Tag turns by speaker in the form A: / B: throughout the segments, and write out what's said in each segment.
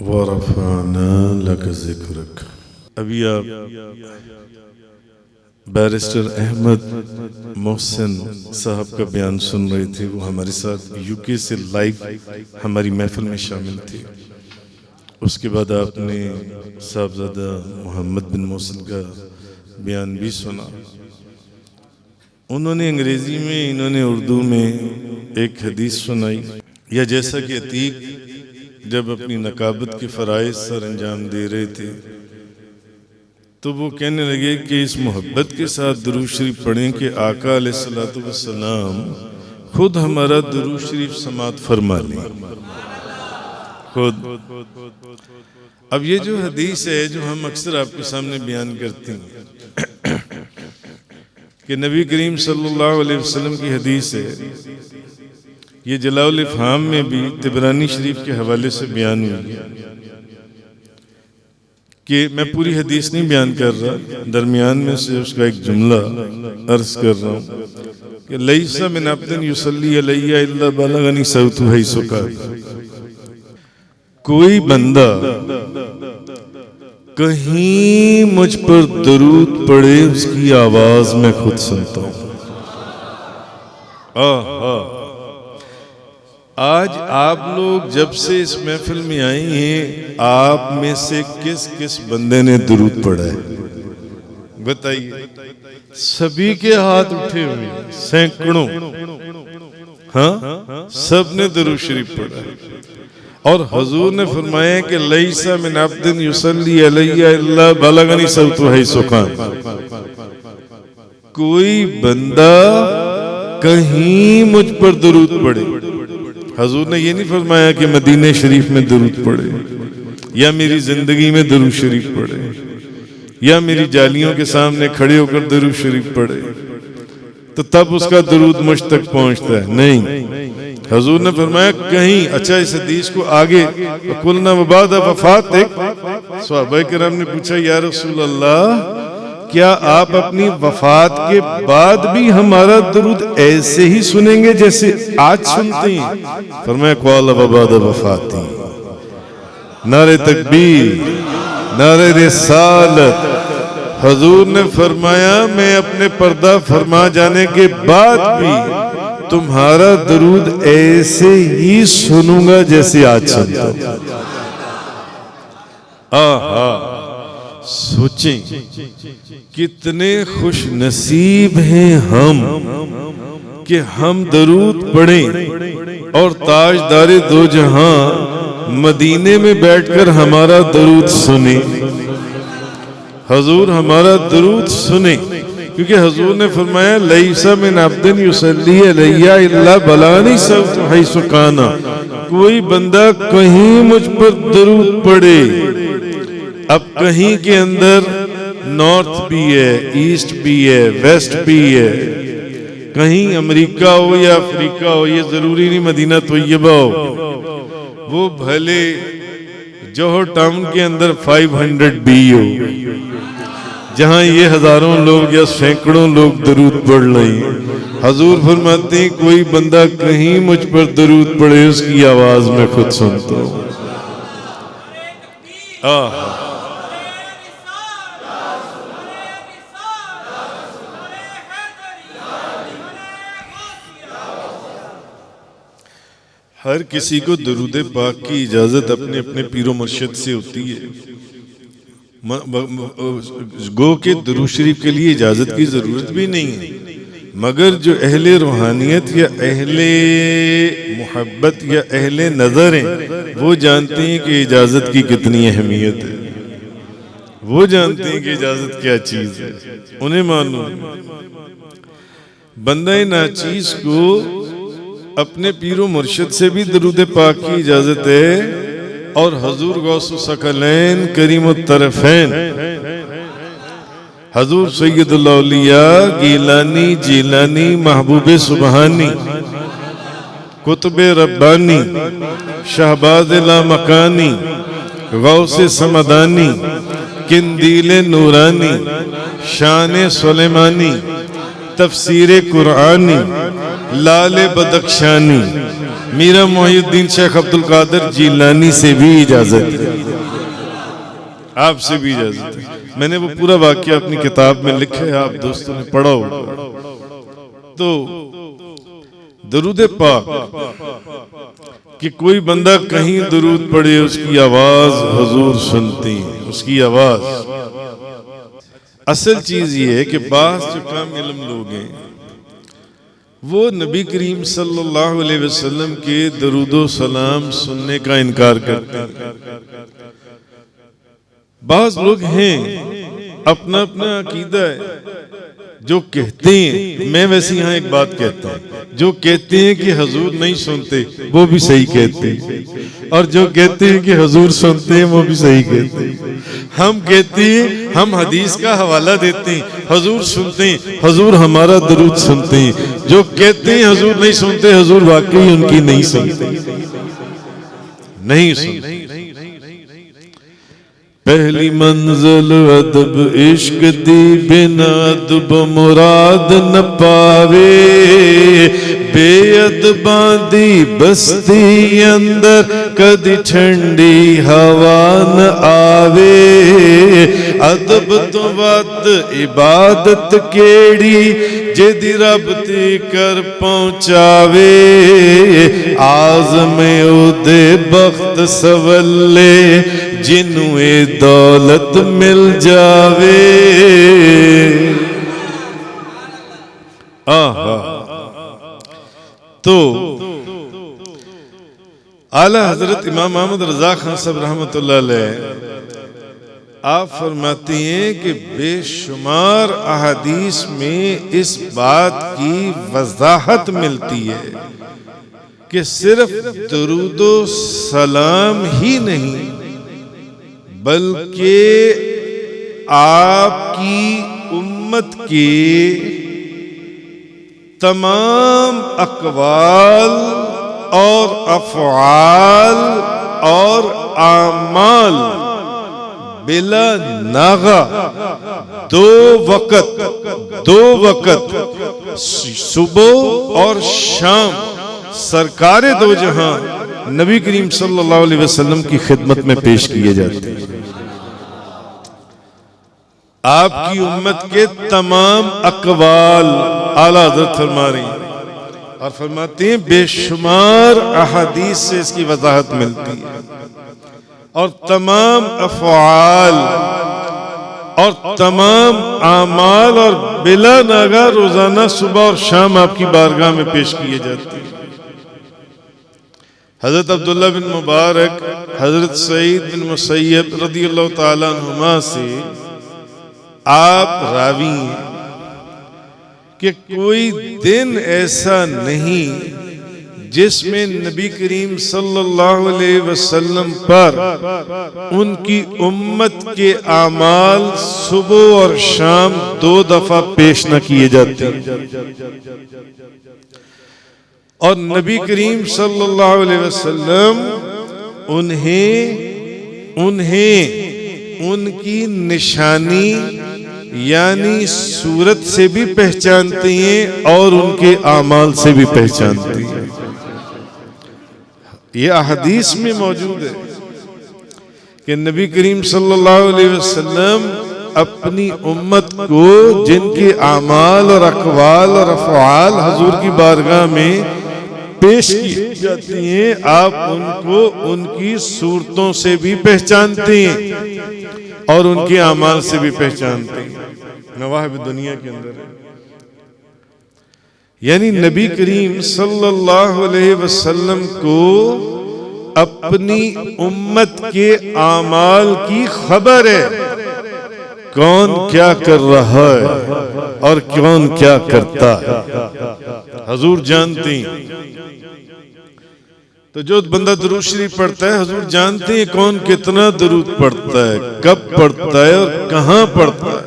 A: वरफ़अना luck ज़िक्रक। अभी आप barrister Ahmad Mohsin साहब का बयान सुन रहे थे। वो हमारे साथ यूके से लाइव हमारी महफिल में शामिल थे। उसके बाद आपने साहबजादा मोहम्मद बिन मोहसिन का बयान भी सुना। उन्होंने अंग्रेज़ी में, इन्होंने उर्दू में एक हदीस सुनाई। या जैसा कि अतीक जब अपनी नकाबत के फ़राइज़ सर अंजाम दे रहे थे तो वो कहने लगे कि इस मोहब्बत के साथ दुरूद शरीफ पढ़ें कि आका अलैहिस्सलातु वस्सलाम खुद हमारा दुरूद शरीफ समात फरमा लें खुद। अब ये जो हदीस है जो हम अक्सर आपके सामने बयान करते हैं कि नबी करीम सल्लल्लाहु अलैहि वसल्लम की हदीस है, ये जलाउल इफ़हाम में भी तिबरानी शरीफ के हवाले से बयान हुई कि मैं पूरी हदीस नहीं बयान कर रहा, दरमियान में से उसका एक जुमला अर्ज कर रहा हूँ कि लैसा मिन अब्दिन युसल्ली अलैया इल्ला बलगनी सौतु हैसु काल। कोई बंदा कहीं मुझ पर दरूद पढ़े उसकी आवाज मैं खुद सुनता हूँ। आज आप लोग जब से इस महफिल में आए हैं, आप में से किस किस बंदे ने दुरूद पढ़ा है बताइए। सभी के हाथ उठे हुए, सैकड़ों, हाँ सब ने दुरूद शरीफ पढ़ा है। और हुजूर ने फरमाया कि लैसा मिन अब्दिन युसल्ली अलैया इल्ला बलगनी सौतु हैसु कान। कोई बंदा कहीं मुझ पर दुरूद पढ़े, हुजूर ने ये नहीं फरमाया कि मदीने शरीफ में दुरूद पढ़े या मेरी जिंदगी में दुरूद शरीफ पढ़े या मेरी जालियों के सामने खड़े होकर दुरूद शरीफ पढ़े तो तब उसका दुरूद मुझ तक पहुंचता है। नहीं, हुजूर ने फरमाया कहीं। अच्छा, इस हदीस को आगे कुलना वबाद वफातिक, सहाबाए किराम ने पूछा या रसूल अल्लाह क्या आप अपनी वफात के बाद भी हमारा दुरूद ऐसे ही सुनेंगे जैसे आज सुनते हैं? फरमाया क़ाल वबाद वफाती। नारे तकबीर, नारे रिसालत। हुजूर ने फरमाया मैं अपने पर्दा फरमा जाने के बाद भी तुम्हारा दुरूद ऐसे ही सुनूंगा जैसे आज सुनता हूं। आहा, सोचें कितने खुश नसीब हैं हम कि हम दरूद पढ़ें और ताजदारे दो जहां मदीने में बैठकर हमारा दरूद सुने, हुजूर हमारा दरूद सुने। क्योंकि हुजूर ने फरमाया लैसा मिन अब्दिन युसल्ली अलैया इल्ला बलगनी सौतु हैसु काना। कोई बंदा कहीं मुझ पर दरूद पढ़े। अब कहीं के अंदर नॉर्थ भी है, ईस्ट भी है, वेस्ट भी है। कहीं अमेरिका हो या अफ्रीका हो, ये जरूरी नहीं मदीना तैयबा हो। वो भले जोहर टाउन के अंदर 500 बी हो, जहां ये हजारों लोग या सैकड़ों लोग दरूद पढ़ रहे। हुजूर फरमाते हैं कोई बंदा कहीं मुझ पर दरूद पढ़े उसकी आवाज में खुद सुनता हूं। हर किसी को दरूद पाक की इजाजत अपने अपने पीरो मुर्शिद से होती है। गो के दुरूद शरीफ के लिए इजाजत की जरूरत भी नहीं है, मगर जो अहले रूहानियत या अहले मोहब्बत या अहले नजर हैं वो जानते हैं कि इजाजत की कितनी अहमियत है। वो जानते हैं कि इजाजत क्या चीज है, उन्हें मालूम। बंदा नाचीज को अपने पीरो मुर्शिद से भी दरूद पाक की इजाजत है। और हुजूर गौसु सकलैन करीमुत तरफैन हुजूर सैयदुल औलिया गीलानी जीलानी महबूबे सुबहानी कुतुबे रब्बानी शहबाज लामकानी गौसे समदानी किंदीले नूरानी शान सुलेमानी तफसीरे कुरानी लाले बदख्शानी मीरा मोहिउद्दीन शेख अब्दुल कादिर जीलानी से भी इजाजत है, आपसे भी इजाजत है। मैंने वो पूरा वाक्य अपनी किताब में लिखा है, आप दोस्तों ने पढ़ा होगा। तो दरूद पाक कि कोई बंदा कहीं दरूद पढ़े, उसकी आवाज हुजूर सुनती है, उसकी आवाज। असल चीज ये है कि बास जो काम इल्म लोग हैं वो नबी करीम सल्लल्लाहु अलैहि वसल्लम के दरूदो सलाम सुनने का इनकार करते हैं। बास लोग हैं, अपना अपना अकीदा है, जो कहते हैं, मैं वैसे यहाँ एक बात कहता हूँ, जो कहते हैं कि हुजूर नहीं सुनते वो भी सही कहते हैं, और जो कहते हैं कि हुजूर सुनते हैं वो भी सही कहते हैं। हम कहते हैं, हम हदीस का हवाला देते हैं, हुजूर सुनते हैं, हुजूर हमारा दरूद सुनते हैं। जो कहते हैं हुजूर नहीं सुनते, हुजूर वाकई उनकी नहीं सुनते, नहीं सुनते। पहली मंजिल अदब इश्क दी, बिना अदब मुराद न पावे। बेअदबां दी बस्ती अंदर कदी ठंडी हवा न आवे। अदब तो वद इबादत केड़ी, जिदी रब ते कर पहुंचावे। आज़मे उदे बख्त सवले, जिन्नू ए दौलत मिल जावे। आहा, तो आला हजरत इमाम अहमद रजा खान साहब रहमतुल्लाह अलैह आप फरमाती हैं कि बेशुमार अहादीस में इस बात की वजाहत मिलती है कि सिर्फ दरूदो सलाम ही नहीं, बल्कि आपकी उम्मत के तमाम अक़वाल और अफ़आल और आमाल बिला नागा दो वक़्त सुबह और शाम सरकारे दो जहां नबी करीम सल्लल्लाहु अलैहि वसल्लम की खिदमत में पेश किए जाते हैं। आपकी उम्मत के तमाम अक़वाल आला हज़रत फरमा रही और फरमाते हैं बेशुमार अहादीस से इसकी वजाहत मिलती है, और तमाम अफ़आल और तमाम आमाल और बिला नागा रोजाना सुबह और शाम आपकी बारगाह में पेश किए जाते हैं। हजरत अब्दुल्ला बिन मुबारक, हजरत सईद बिन मुसय्यब रदियल्लाहु ताला अन्हुमा से आप रावी हैं कि कोई दिन ऐसा नहीं जिसमें नबी करीम सल्लल्लाहु अलैहि वसल्लम पर उनकी उम्मत के आमाल सुबह और शाम 2 दफा पेश न किए जाते, और नबी करीम सल्लल्लाहु अलैहि वसल्लम उन्हें उनकी निशानी यानी सूरत से भी पहचानते हैं और उनके आमाल से भी पहचानते हैं। यह अहदीस में मौजूद है कि नबी करीम सल्लल्लाहु अलैहि वसल्लम अपनी उम्मत को जिनके आमाल और अक़वाल और अफ़आल हुजूर की बारगाह में पेश की जाती हैं, आप उनको उनकी सूरतों से भी पहचानते हैं और उनके आमाल से भी पहचानते हैं। नवाहिब दुनिया के अंदर है, यानी नबी करीम सल्लल्लाहु अलैहि वसल्लम को अपनी उम्मत के आमाल की खबर है, कौन क्या कर रहा है और कौन क्या करता है हुजूर जानते हैं। तो जो बंदा दरूद शरीफ पढ़ता है हुजूर जानते हैं कौन कितना दरूद पढ़ता है, कब पढ़ता है और कहां पढ़ता है।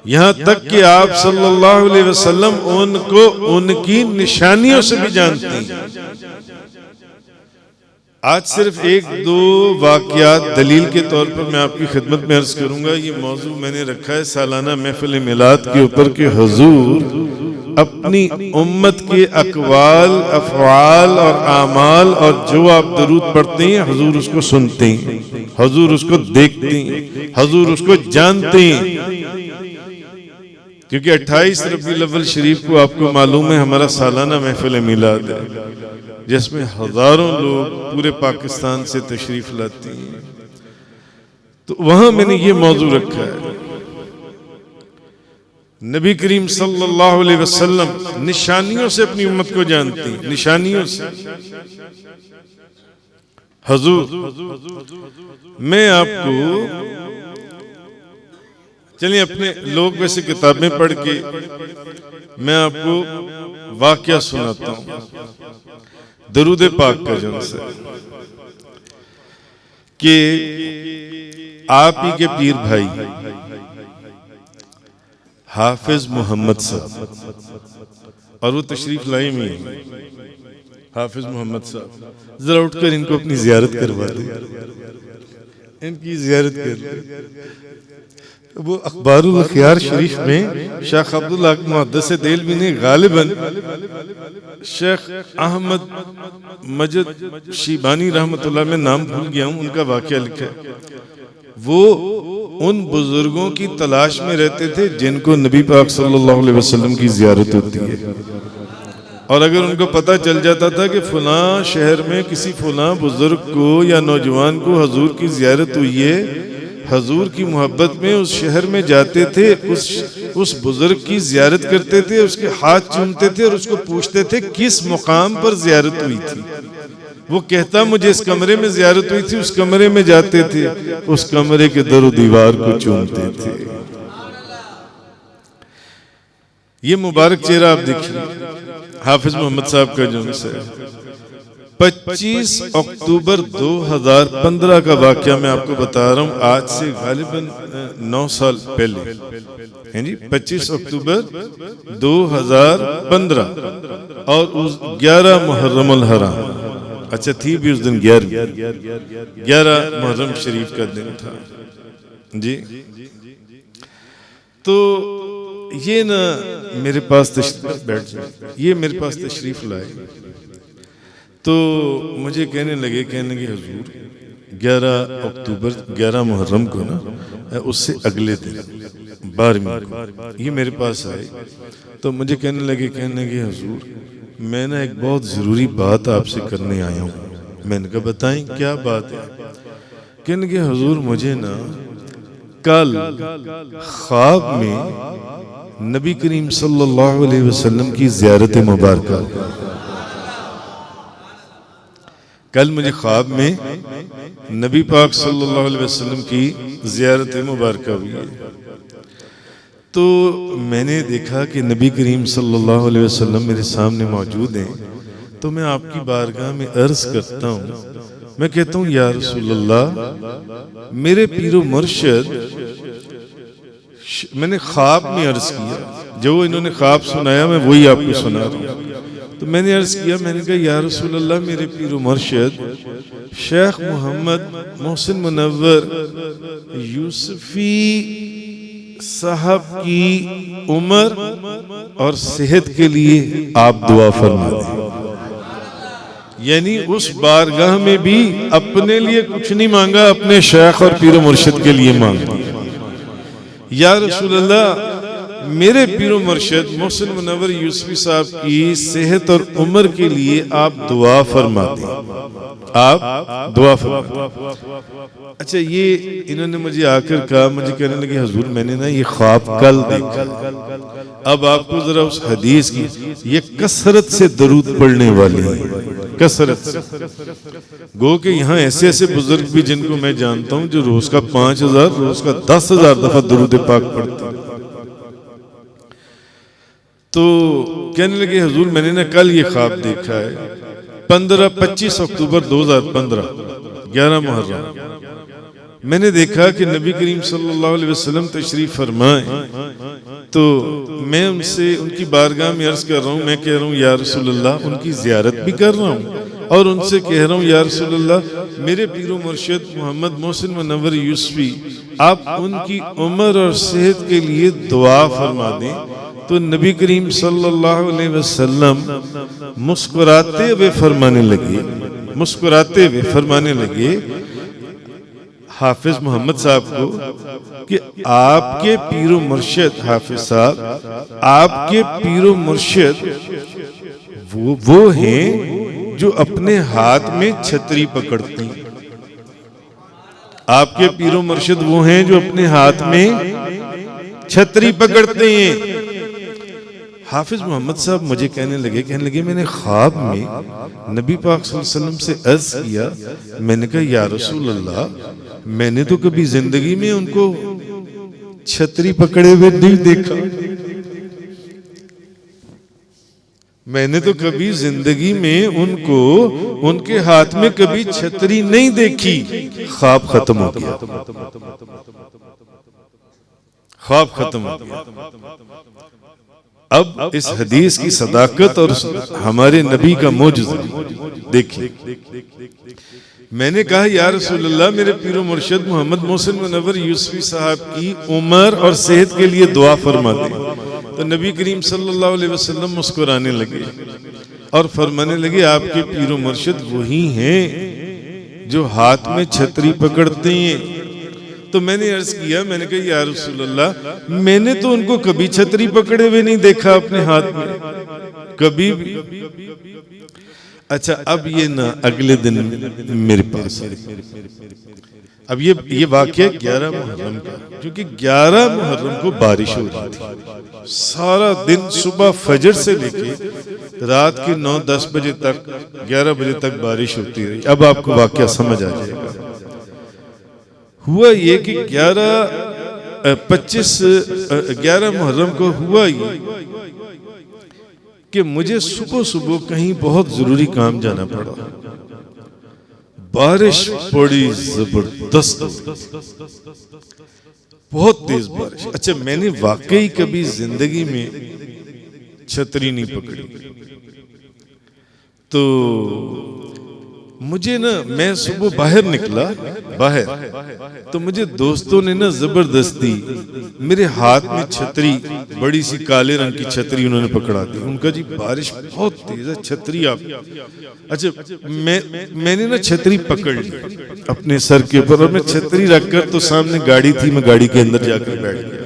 A: यहां तक कि आप सल्लल्लाहु अलैहि वसल्लम उनको उनकी निशानियों से भी जानते हैं। आज सिर्फ 1-2 वाक़यात दलील के तौर पर मैं आपकी खिदमत में अर्ज करूंगा। ये मौजू मैंने रखा है सालाना महफिल मिलाद के ऊपर कि हुजूर अपनी उम्मत के अकवाल, अफआल और आमाल और जो आप दरूद पढ़ते हैं हुजूर उसको सुनते हैं, हुजूर उसको देखते हैं, हुजूर उसको जानते हैं। क्योंकि 28 रबीउल अव्वल शरीफ को आपको मालूम है हमारा सालाना महफिल मिलाद है, जिसमें हजारों लोग पूरे पाकिस्तान से तशरीफ लाते हैं। तो वहां मैंने ये मौजू रखा है, नबी करीम सल्लल्लाहु अलैहि वसल्लम निशानियों से अपनी उम्मत को जानते हैं, निशानियों से। हुजूर मैं आपको, चलिए अपने लोग वैसे किताबें पढ़ के मैं आपको वाकया सुनाता हूं दरूद पाक का, जन से कि आप ही के पीर भाई हाफिज मोहम्मद साहब, और वो तशरीफ लाई में है हाफिज मोहम्मद साहब, जरा उठकर इनको अपनी जियारत करवा दे, इनकी जियारत कर। वो अखबारुल खियार शरीफ में शेख अब्दुल हक मुहद्दिस देलवी ने गालिबन शेख अहमद मजिद शिबानी रहमतुल्लाह में नाम भूल गया हूं, उनका वाकया लिखा है। वो उन बुजुर्गों की तलाश में रहते थे जिनको नबी पाक सल्लल्लाहु अलैहि वसल्लम की जियारत होती है, और अगर उनको पता चल जाता था कि फलां शहर में किसी फलां बुजुर्ग को या नौजवान को हुजूर की जियारत हुई है, हुजूर की मोहब्बत में उस शहर में जाते थे, उस बुजुर्ग की जियारत करते थे, उसके हाथ चूमते थे और उसको पूछते थे किस मुकाम पर जियारत हुई थी। वो कहता मुझे इस कमरे में जियारत हुई थी, उस कमरे में जाते थे, उस कमरे के दरो दीवार को चूमते थे। ये मुबारक चेहरा आप देखिए हाफिज मोहम्मद साहब का, जो से 25 अक्टूबर 2015 का वाकया मैं आपको बता रहा हूं, आज से गालिबन 9 साल पहले है जी, 25 अक्टूबर 2015 और उस 11 मुहर्रमुल हराम, अच्छा थी भी उस दिन 11 मुहर्रम शरीफ का दिन था जी। तो ये ना मेरे पास बैठ जाए, ये मेरे पास तशरीफ लाए, तो मुझे कहने लगे हुजूर 11 अक्टूबर 11 मुहर्रम को ना, उससे अगले दिन 12वीं को ये मेरे पास आए, तो मुझे कहने लगे हुजूर मैं ना एक बहुत ज़रूरी बात आपसे करने आया हूँ। मैंने कहा बताएं क्या बात है। कहने लगे हुजूर मुझे ना कल ख्वाब में नबी करीम सल्लल्लाहु अलैहि वसल्लम की ज़ियारत मुबारक, कल मुझे ख्वाब में नबी पाक सल्लल्लाहु अलैहि वसल्लम की ज़ियारत मुबारक हुई है। तो मैंने देखा कि नबी करीम सल्लल्लाहु अलैहि वसल्लम मेरे सामने मौजूद हैं, तो मैं आपकी बारगाह में अर्ज करता हूँ, मैं कहता हूँ या रसूल अल्लाह मेरे पीरो मुर्शिद, मैंने ख्वाब में अर्ज किया, जो इन्होंने ख्वाब सुनाया मैं वही आपको सुना रहा हूँ। तो मैंने अर्ज किया, मैंने कहा या रसूल अल्लाह मेरे पीरो मुर्शिद शेख मोहम्मद मोहसिन मुनव्वर यूसुफी साहब की उम्र और सेहत के लिए आप दुआ फरमा दें। यानी उस बारगाह में भी अपने लिए कुछ नहीं मांगा, अपने शेख और पीरो मुर्शिद के लिए मांगा। या रसूल अल्लाह मेरे पीरो मुर्शिद मोहसिन मुनव्वर यूसुफी साहब की सेहत और उम्र के लिए आप दुआ फरमा दें, आप दुआ फरमा। अच्छा ये इन्होंने मुझे आकर कहा, मुझे कहने लगे हुजूर मैंने ना ये ख्वाब कल देखा। अब आपको जरा उस हदीस की, ये कसरत से दरूद पढ़ने वाली है, कसरत से। गो के यहाँ ऐसे ऐसे बुजुर्ग भी जिनको मैं जानता हूँ जो रोज का 5000 रोज का 10,000 दफा दरूद पाक पढ़ते हैं। तो कहने लगे हुजूर मैंने ना कल ये ख्वाब देखा है, 25 अक्टूबर 2015 11 मुहर्रम, मैंने देखा कि नबी करीम सल्लल्लाहु अलैहि वसल्लम तशरीफ फरमाए, तो मैं उनसे उनकी बारगाह में अर्ज कर रहा हूँ, मैं कह रहा हूँ या रसूल अल्लाह उनकी जियारत भी कर रहा हूँ और उनसे कह रहा हूँ या रसूल अल्लाह मेरे पीरो मुर्शिद मोहम्मद मोहसिन मुनव्वर यूसुफी आप उनकी उम्र और सेहत के लिए दुआ फरमा दें, तो नबी करीम सल्लल्लाहु अलैहि वसल्लम मुस्कुराते हुए फरमाने लगे हाफिज मोहम्मद साहब को कि आपके पीरो मुर्शिद हाफिज साहब, आपके पीरो मुर्शिद वो हैं जो अपने हाथ में छतरी पकड़ते हैं। आपके पीरो मुर्शिद वो हैं जो अपने हाथ में छतरी पकड़ते हैं। हाफिज मोहम्मद साहब मुझे कहने लगे मैंने ख्वाब में नबी पाक सल्लल्लाहु अलैहि वसल्लम से अर्ज किया, मैंने कहा या रसूल अल्लाह, मैंने तो कभी जिंदगी में उनको छतरी पकड़े हुए नहीं देखा, मैंने तो कभी जिंदगी में उनको उनके हाथ में कभी छतरी नहीं देखी। ख्वाब खत्म हो गया, ख्वाब खत्म हो गया। अब इस हदीस की सदाकत और हमारे नबी का मौजूद देखिए। मैंने कहा या रसूल अल्लाह, मेरे पीरो मुर्शिद मोहम्मद मोहसिन मुनव्वर यूसुफी साहब की उम्र और सेहत के लिए दुआ फरमा दें। तो नबी करीम सल्लल्लाहु अलैहि वसल्लम मुस्कुराने लगे और फरमाने लगे आपके पीरो मुर्शिद वही हैं जो हाथ में छतरी पकड़ते हैं। तो मैंने अर्ज किया, मैंने कहा या रसूल अल्लाह, मैंने तो उनको कभी छतरी पकड़े हुए नहीं देखा अपने हाथ में, कभी भी। अच्छा, अब ये ना अगले दिन मेरे पास, अब ये वाकया 11 मुहर्रम का, क्योंकि 11 मुहर्रम को बारिश हो रही थी। सारा दिन सुबह फजर से लेके रात के 9-10 बजे तक, 11 बजे तक बारिश होती रही। अब आपको वाकया समझ आ जाएगा। हुआ ये कि 11 मुहर्रम को हुआ ये कि मुझे सुबह सुबह कहीं बहुत जरूरी काम जाना पड़ा। बारिश बड़ी जबरदस्त, बहुत तेज बारिश। अच्छा, मैंने वाकई कभी जिंदगी में छतरी नहीं पकड़ी। तो मुझे ना, मैं सुबह बाहर निकला, तो मुझे दोस्तों ने ना जबरदस्ती मेरे हाथ में छतरी, बड़ी सी काले रंग की छतरी उन्होंने पकड़ा दी। उनका जी बारिश बहुत तेज है, छतरी आप। अच्छा, मैंने ना छतरी पकड़ ली अपने सर के ऊपर और मैं छतरी रखकर, तो सामने गाड़ी थी, मैं गाड़ी के अंदर जाकर बैठ गया।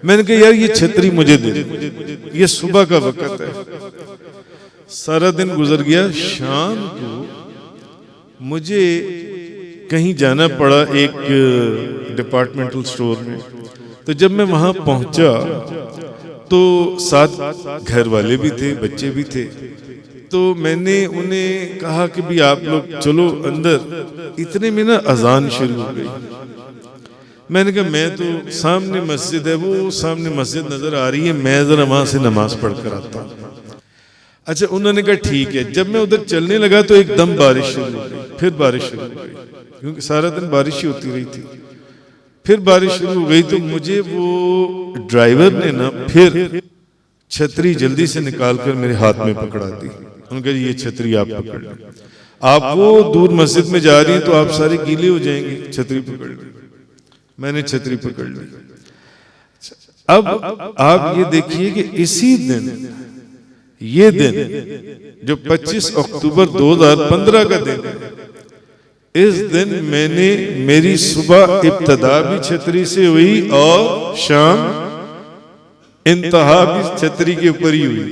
A: मैंने कहा यार ये छतरी मुझे दे, ये सुबह का वक्त है। सारा दिन गुजर गया। शाम को मुझे कहीं जाना पड़ा एक डिपार्टमेंटल स्टोर में। तो जब मैं वहां पहुंचा तो साथ घर वाले भी थे, बच्चे भी थे। तो मैंने उन्हें कहा कि भी आप लोग चलो अंदर। इतने में ना अजान शुरू हो गई। मैंने कहा मैं तो, सामने मस्जिद है, वो सामने मस्जिद नजर आ रही है, मैं जरा वहां से नमाज पढ़ कर आता हूँ। अच्छा, उन्होंने कहा ठीक है। जब मैं उधर चलने लगा तो एकदम बारिश शुरू हो गई, फिर बारिश शुरू हो गई, क्योंकि सारा दिन बारिश ही होती रही थी। फिर बारिश शुरू हो गई तो मुझे वो ड्राइवर ने ना फिर छतरी जल्दी से निकालकर मेरे हाथ में पकड़ा दी। उन्होंने कहा ये छतरी आप पकड़ लें, आप वो दूर मस्जिद में जा रही हैं तो आप सारे गीले हो जाएंगे, छतरी पकड़ लें। मैंने छतरी पकड़ ली। अब आप ये देखिए कि इसी दिन, ये दिन जो 25 अक्टूबर 2015 का दिन है, इस दिन मैंने, मेरी सुबह इब्तदा भी छतरी से हुई और शाम इंतहा भी छतरी के ऊपर ही हुई।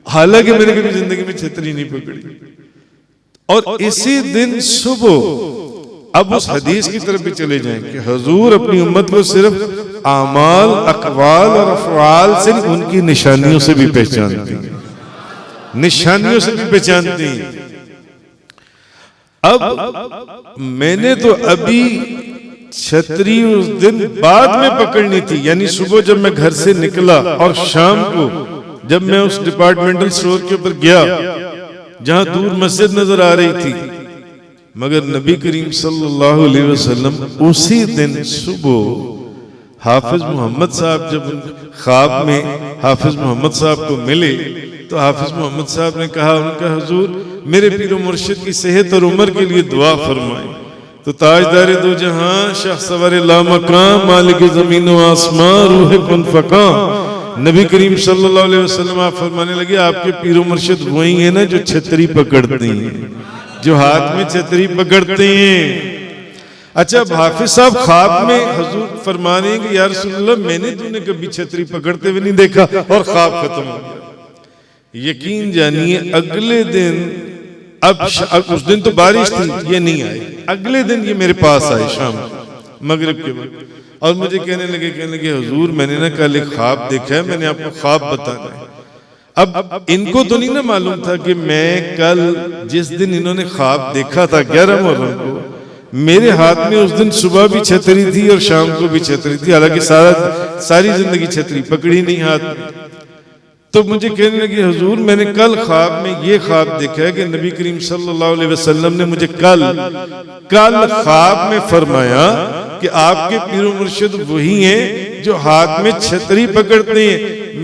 A: हालांकि मैंने कभी जिंदगी में छतरी नहीं पकड़ी। और इसी दिन सुबह, अब उस हदीस की तरफ भी चले जाएंगे कि हुजूर अपनी उम्मत को सिर्फ आमाल, अकवाल और अफआल से, उनकी निशानियों से भी पहचानते हैं, निशानियों से भी पहचानते हैं। अब मैंने तो अभी छतरी उस दिन बाद में पकड़नी थी, यानी सुबह जब मैं घर से निकला और शाम को जब मैं उस डिपार्टमेंटल स्टोर के ऊपर गया जहां दूर मस्जिद नजर आ रही थी, मगर नबी करीम सल्लल्लाहु अलैहि वसल्लम उसी दिन सुबह हाफिज मोहम्मद साहब, जब ख्वाब में हाफिज मोहम्मद साहब को मिले तो हाफिज मोहम्मद साहब ने कहा, उनका हुजूर मेरे पीरो मुर्शिद की सेहत और उम्र के लिए दुआ फरमाएं। तो ताजदार दो जहां, शाह सवार लामकां, मालिक जमीन व आसमां, रूह कुन फकां, नबी करीम सल्लल्लाहु अलैहि वसल्लम आप फरमाने लगे आपके पीरो मुर्शिद वही है ना जो छतरी पकड़ते हैं, जो हाथ में छतरी पकड़ते हैं। अच्छा, हाफिज साहब ख्वाब में हुजूर फरमाने हैं कि या रसूलल्लाह मैंने तूने कभी छतरी पकड़ते हुए नहीं देखा, और ख्वाब खत्म हो गया। यकीन जानिए अगले दिन, अब उस दिन तो बारिश थी, ये नहीं आए। अगले दिन ये मेरे पास आए शाम मगरिब के वक्त, और मुझे कहने लगे हुजूर मैंने ना कल एक ख्वाब देखा है, मैंने आपको ख्वाब बताना है। अब इनको तो नहीं ना मालूम था कि मैं कल जिस दिन इन्होंने ख्वाब देखा था 11 मुहर्रम को, मेरे हाथ में उस दिन सुबह भी छतरी थी और शाम को भी छतरी थी, हालांकि सारी जिंदगी छतरी पकड़ी नहीं हाथ में। तो मुझे कहने लगे हुजूर मैंने कल ख्वाब में ये ख्वाब देखा है कि नबी करीम सल्लल्लाहु अलैहि वसल्लम ने मुझे कल ख्वाब में फरमाया कि आपके पीरो मुर्शिद वही हैं जो हाथ में छतरी पकड़ते हैं।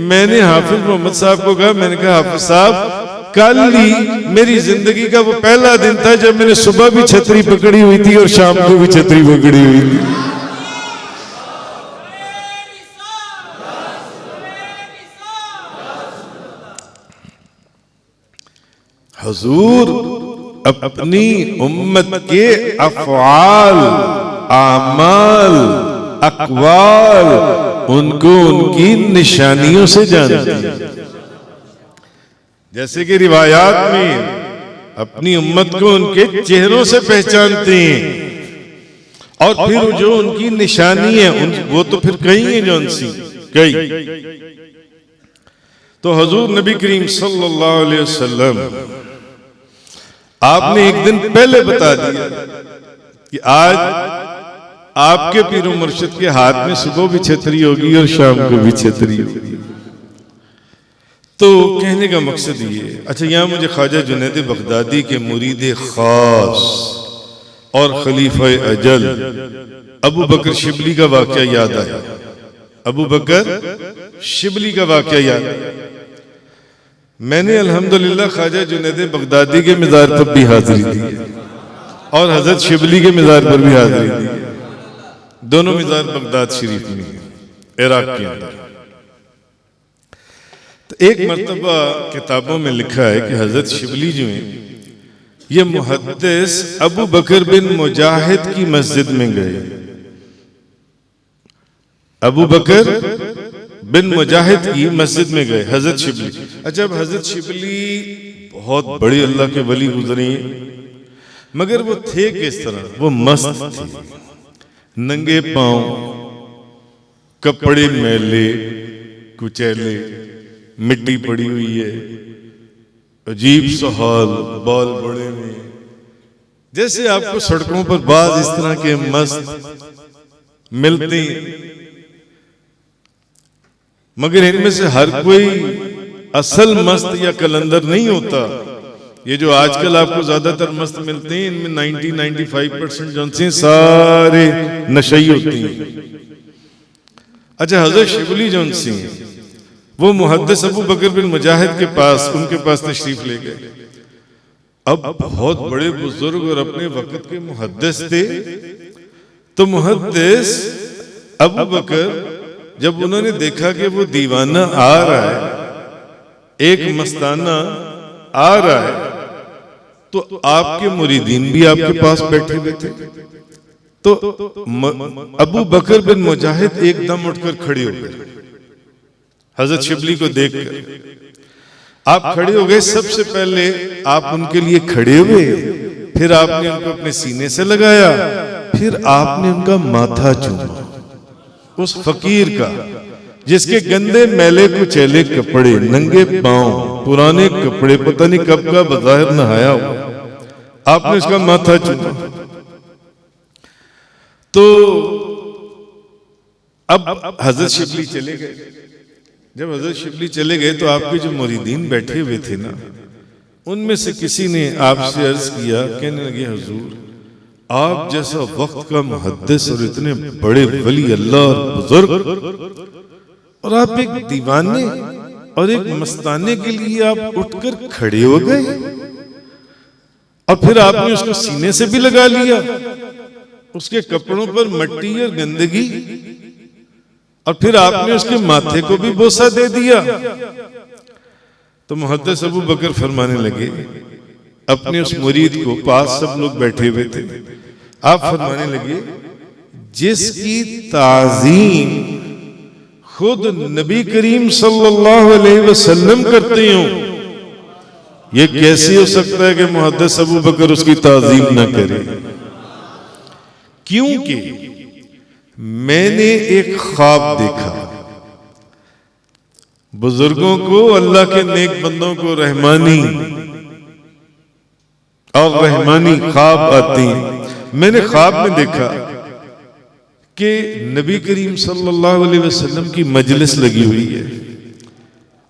A: मैंने हाफिज मोहम्मद साहब को कहा, मैंने कहा हाफिज साहब कल ही मेरी जिंदगी का वो पहला दिन था जब मैंने सुबह भी छतरी पकड़ी हुई थी और शाम को भी छतरी पकड़ी हुई थी। हुजूर अपनी उम्मत के अफ़आल, आमाल, अक़वाल उनको उनकी निशानियों से जानते हैं। जैसे कि रिवायात में अपनी उम्मत को उनके चेहरों से पहचानते हैं, और फिर जो उनकी निशानी है वो तो फिर कई है जौन सी कई। तो हुजूर नबी करीम सल्लल्लाहु अलैहि वसल्लम आपने एक दिन पहले बता दिया कि आज आपके पीरो मुर्शिद के हाथ में सुबह भी छतरी होगी और शाम को भी छतरी होगी। तो कहने का मकसद ये, अच्छा यहाँ मुझे ख्वाजा जुनैद बगदादी के मुरीद खास और खलीफा अजल अबू बकर शिबली का वाक़या याद आया। अबू बकर शिबली का वाक़या याद आया। मैंने अल्हम्दुलिल्लाह ख्वाजा जुनैद बगदादी के मज़ार पर भी हाजिरी दी है और हजरत शिबली के मज़ार पर भी हाजिरी दी है। दोनों मज़ार बगदाद शरीफ में है, इराक के अंदर। तो एक मर्तबा किताबों में लिखा है कि हजरत शिबली जो है ये मुहद्दिस अबू बकर बिन मुजाहिद की मस्जिद में गए। अबू बकर बिन मुजाहिद की मस्जिद में गए हजरत शिबली। अच्छा, अब हजरत शिबली बहुत बड़े अल्लाह के वली गुजरे, मगर वो थे किस तरह, वो मस्त थे, नंगे पांव, कपड़े मैले कुचैले, मिट्टी पड़ी हुई है, अजीब सा हाल, बाल बड़े में, जैसे आपको सड़कों पर बाज इस तरह के मस्त मिलते हैं, मगर इनमें से हर कोई असल मस्त या कलंदर नहीं होता। ये जो आजकल आपको ज्यादातर मस्त मिलते हैं इनमें 90-95% जो से सारे नशई होते हैं। अच्छा, हजरत शिबली जो से वो मुहद्दिस अबू बकर बिन मुजाहिद के पास, उनके पास तशरीफ ले गए। अब बहुत बड़े बुजुर्ग और अपने वक्त के मुहद्दिस थे। तो मुहद्दिस अबू बकर जब उन्होंने देखा कि वो दीवाना आ रहा है, एक मस्ताना आ रहा है, तो आपके मुरीदीन भी आपके पास बैठे हुए थे। तो अबू बकर बिन मुजाहिद एकदम उठकर खड़े हो गए हजरत शिबली को देखकर। आप खड़े हो गए, सबसे पहले आप उनके लिए खड़े हुए, फिर आपने उनको अपने सीने से लगाया, फिर आपने उनका माथा चूमा, उस फकीर का जिसके गंदे मैले कुचैले कपड़े, नंगे पांव, पुराने कपड़े, पता नहीं कब का बज़ाहिर नहाया हो, आपने उसका माथा चूमा। तो अब हजरत शिबली चले गए। जब हजरत शिबली चले गए तो आपके जो मुरीदीन बैठे हुए थे ना, उनमें से किसी ने आपसे अर्ज किया, कहने लगे हुजूर आप जैसा वक्त का मुहद्दिस और इतने बड़े वली अल्लाह और बुजुर्ग, और आप एक दीवाने और एक मस्ताने के लिए आप उठकर खड़े हो गए, और फिर आपने उसको सीने से भी लगा लिया, उसके कपड़ों पर मट्टी और गंदगी, और फिर आपने उसके माथे को भी बोसा दे दिया। तो मुहद्दिस अबू बकर फरमाने लगे अपने उस मुरीद को, पास सब लोग बैठे हुए थे, आप फरमाने लगे जिसकी ताजीम खुद नबी करीम सल्लल्लाहु अलैहि वसल्लम करते हो, ये कैसे हो सकता है कि मुहद्दिस अबू बकर उसकी ताजीम ना करे? क्योंकि मैंने एक ख्वाब देखा, बुजुर्गों को, अल्लाह के नेक बंदों को रहमानी और रहमानी ख्वाब आती हैं। मैंने ख्वाब में देखा कि नबी करीम सल्लल्लाहु अलैहि वसल्लम की मजलिस लगी हुई है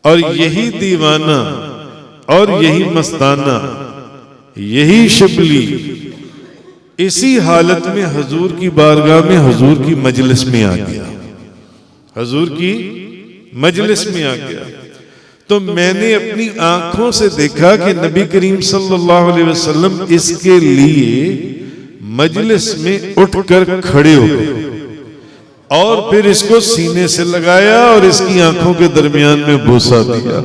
A: और यही दीवाना और यही मस्ताना, यही शिबली इसी हालत में हजूर की बारगाह में हजूर की मजलिस में आ गया, हजूर की मजलिस में आ गया। तो मैंने अपनी आंखों से देखा कि नबी करीम सल्लल्लाहु अलैहि वसल्लम इसके लिए मजलिस में उठकर खड़े हो गए और फिर इसको सीने से लगाया और इसकी आंखों के दरमियान में बोसा दिया।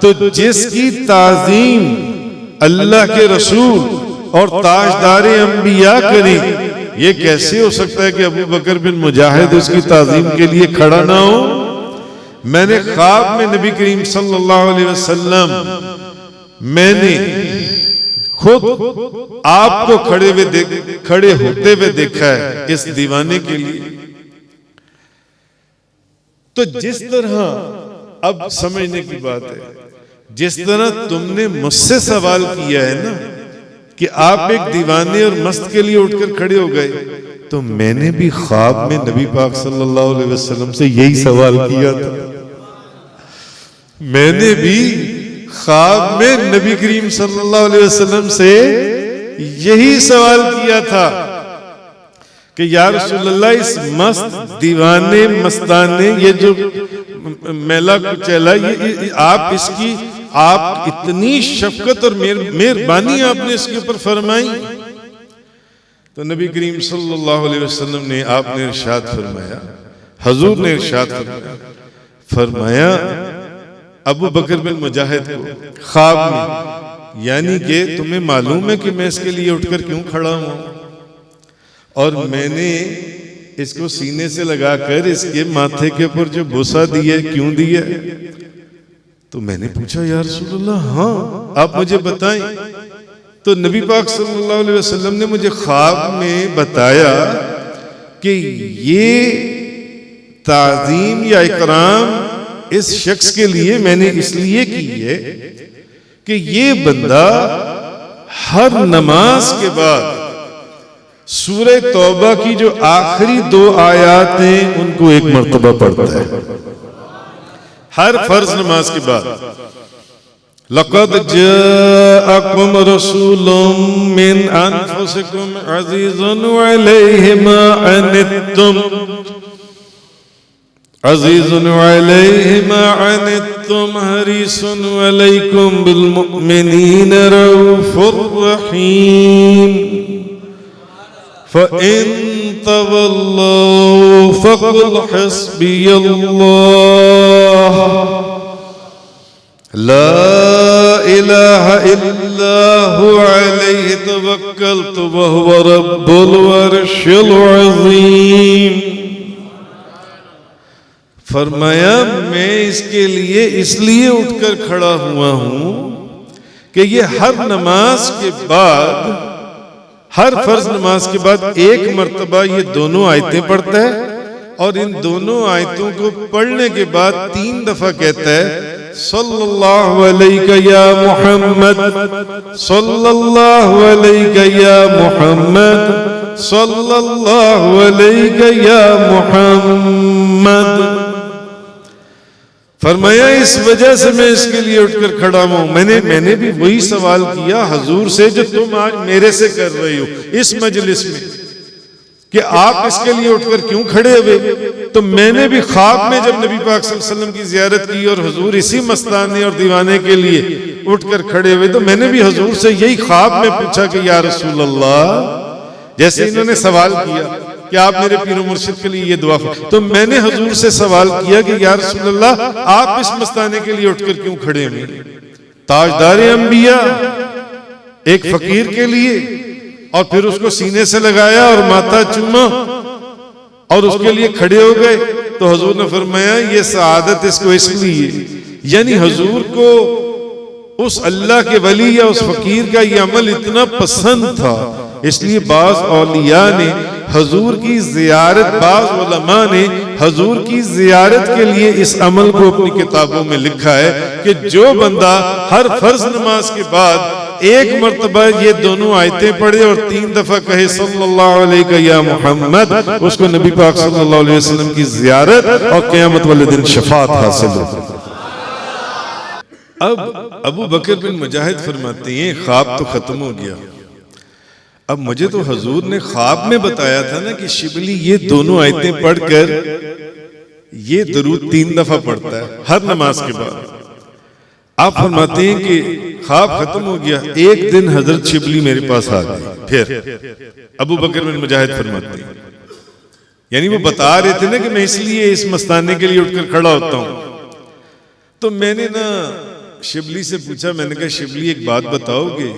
A: तो जिसकी ताजीम अल्लाह के रसूल और ताजदारे अंबिया करें, ये कैसे हो सकता है कि अबू बकर बिन मुजाहिद उसकी ताजीम के लिए खड़ा ना हो? मैंने ख्वाब में नबी करीम सल्लल्लाहु अलैहि वसल्लम, मैंने खुद आपको खड़े होते हुए देखा है इस दीवाने के लिए। तो जिस तरह, अब समझने की बात है, जिस तरह तुमने मुझसे सवाल किया है ना कि आप एक दीवाने और मस्त के लिए उठकर खड़े हो गए, तो मैंने भी ख्वाब में नबी पाक सल्लल्लाहु अलैहि वसल्लम से यही सवाल किया था। मैंने भी ख्वाब में नबी करीम सल्लल्लाहु अलैहि वसल्लम से यही सवाल किया था कि या रसूलल्लाह, इस मस्त दीवाने मस्ताने, ये जो मेला कुचैला, ये आप इसकी, आप इतनी शफकत और मेहरबानी आपने इसके ऊपर फरमाई। तो नबी करीम सल्लल्लाहु अलैहि वसल्लम ने, आपने इरशाद फरमाया, हजूर ने इरशाद फरमाया अबू बकर बिन मुजाहिद को ख्वाब में, यानी कि तुम्हें मालूम है कि मैं इसके लिए उठकर क्यों खड़ा हूं, और मैंने इसको सीने से लगाकर इसके माथे के ऊपर जो बोसा दिया, क्यों दिया? तो मैंने पूछा या रसूलल्लाह, हाँ आप मुझे बताएं। तो नबी पाक सल्लल्लाहु अलैहि वसल्लम ने मुझे ख्वाब में बताया कि ये ताजीम या इकराम इस शख्स के लिए मैंने इसलिए की है कि ये बंदा हर नमाज के बाद सूरह तौबा की जो आखिरी 2 आयत हैं उनको एक मर्तबा पढ़ता है हर फर्ज नमाज के बाद। लक़द जाअकुम रसूलुम मिन अनफुसिकुम अज़ीज़ुन अलैहि मा अनित्तुम अज़ीज़ुन अलैहि मा अनित्तुम हरीसुन अलैकुम बिल मुमिनीना रऊफ़ुर रहीम फ़इन तवल्लौ फ़क़ुल हस्बियल्लाह ला इलाहा इल्ला हुवा अलैहि तवक्कलतु व हुवा रब्बुल अर्शिल अज़ीम। फरमाया मैं इसके लिए इसलिए उठकर खड़ा हुआ हूं कि ये हर नमाज के बाद, हर फर्ज नमाज के बाद एक मर्तबा ये दोनों आयतें पढ़ता है और इन दोनों आयतों को पढ़ने के बाद 3 दफा कहता है सल्लल्लाहु अलैका या मुहम्मद, सल्लल्लाहु अलैका या मुहम्मद, सल्लल्लाहु अलैका या मुहम्मद। फरमाया इस वजह से मैं इसके लिए उठकर खड़ा हूं। मैंने भी वही सवाल किया हुजूर से जो तुम आज मेरे से कर रहे हो इस मजलिस में, कि आप इसके लिए उठकर क्यों खड़े हुए। तो मैंने भी ख्वाब में जब नबी पाक सल्लल्लाहु अलैहि वसल्लम की जियारत की और हुजूर इसी मस्ताने और दीवाने के लिए उठकर खड़े हुए, तो मैंने भी हुजूर से यही ख्वाब में पूछा कि या रसूल अल्लाह, जैसे इन्होंने सवाल किया कि आप मेरे पीर मुर्शिद के लिए ये दुआ। तो मैंने हुजूर से सवाल किया कि या रसूल अल्लाह, आप इस मस्ताने के लिए उठकर क्यों खड़े हुए? ताजदार अंबिया एक फकीर के लिए, और फिर उसको सीने से लगाया और माथा चूमा और उसके लिए खड़े हो गए। तो हुजूर ने फरमाया ये सआदत इसको इसलिए, यानी हुजूर को उस अल्लाह के वली या उस फकीर का ये अमल इतना पसंद था, इसलिए बाज औलिया ने हुजूर की जियारत, बाज उलमा ने हुजूर की जियारत के लिए इस अमल को अपनी किताबों में लिखा है कि जो बंदा हर फर्ज नमाज के बाद एक मर्तबा ये दोनों आयतें पढ़े और 3 दफा कहे सल्लल्लाहु अलैहि या मोहम्मद, उसको नबी पाक सल्लल्लाहु अलैहि वसल्लम की जियारत और क़यामत वाले दिन शफाअत हासिल होगी। अब अबू बकर बिन मुजाहिद फरमाते हैं ख्वाब तो खत्म हो गया, अब मुझे तो हुजूर ने ख्वाब में बताया था ना कि शिबली ये दोनों आयतें पढ़कर ये दरूद 3 दफा पढ़ता है हर नमाज के बाद। आप फरमाते हैं कि ख्वाब खत्म हो गया, एक दिन हजरत शिबली मेरे पास आ गए। फिर अबू बकर बिन मुजाहिद फरमाते हैं, यानी वो बता रहे थे ना कि मैं इसलिए इस मस्ताने के लिए उठकर खड़ा होता हूं। तो मैंने ना शिबली से पूछा, मैंने कहा शिबली एक बात बताओगे?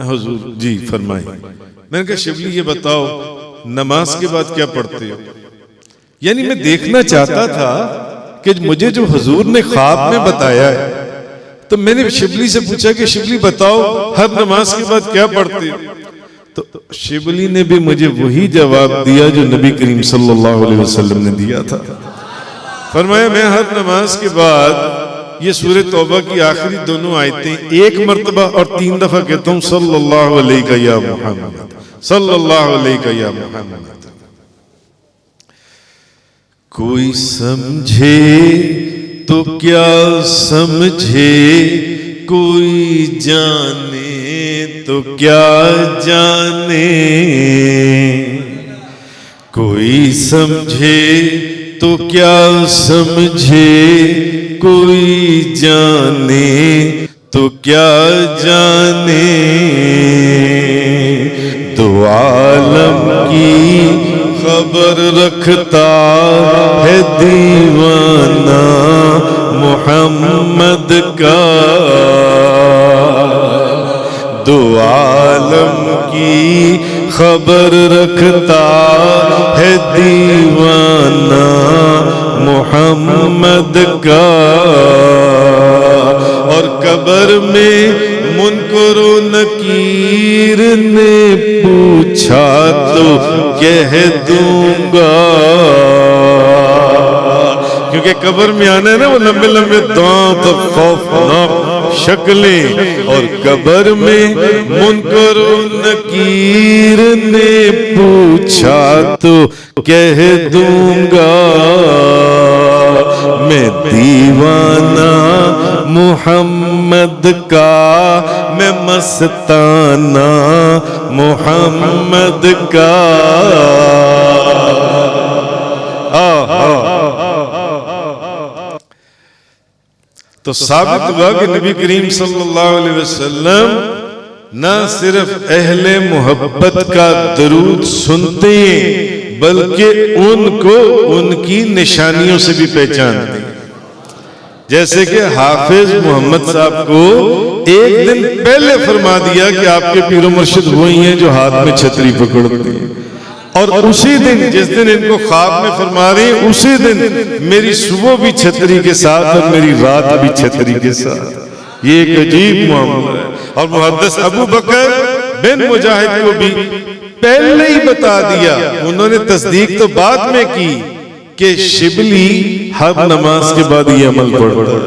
A: हुजूर जी फरमाएं। मैंने कहा शिबली ये बताओ नमाज के बाद क्या पढ़ते हो? यानी मैं देखना चाहता था कि मुझे जो हुजूर ने ख्वाब में बताया है, तो मैंने शिबली से पूछा कि शिबली बताओ हर नमाज के बाद क्या पढ़ते हो? तो शिबली ने भी मुझे वही जवाब दिया जो नबी करीम सल्लल्लाहु अलैहि वसल्लम ने दिया था। फरमाया मैं हर नमाज के बाद ये सूरह तौबा की आखिरी दोनों आयतें एक मर्तबा और 3 दफा कहता हूं सल्लल्लाहु अलैहि या मोहम्मद, सल्लल्लाहु अलैहि या मोहम्मद। कोई समझे तो क्या समझे, कोई जाने तो क्या जाने, कोई समझे तो क्या समझे, कोई जाने तो क्या जाने, दो आलम की खबर रखता है दीवाना मोहम्मद का, दो आलम की खबर रखता है दीवाना मोहम्मद का। और कब्र में मुनकर नकीर ने पूछा तो कह दूंगा, क्योंकि कब्र में आना है ना वो लंबे लंबे दांत और खौफनाक शक्लें, और कब्र में मुनकर नकीर ने पूछा तो कह दूंगा, मैं दीवाना मुहम्मद का, मैं मस्ताना मुहम्मद का। तो साबित हुआ कि नबी करीम सल्लल्लाहु अलैहि वसल्लम न सिर्फ अहले मोहब्बत का दरूद सुनते बल्कि उनको उनकी निशानियों से भी पहचानते। जैसे कि हाफिज मोहम्मद साहब को एक दिन पहले फरमा दिया कि आपके पीर मुर्शिद वही हैं जो हाथ में छतरी पकड़ते हैं, और उसी दिन जिस दिन इनको ख्वाब में फरमा रहे हैं उसी दिन मेरी सुबह भी छतरी के साथ और मेरी रात भी छतरी के साथ। ये एक अजीब मामला है। और मुहद्दिस अबू बकर बिन मुजाहिद को भी पहले ही बता दिया, उन्होंने तस्दीक तो बाद में की कि शिबली हर नमाज के बाद ये अमल पढ़ता है,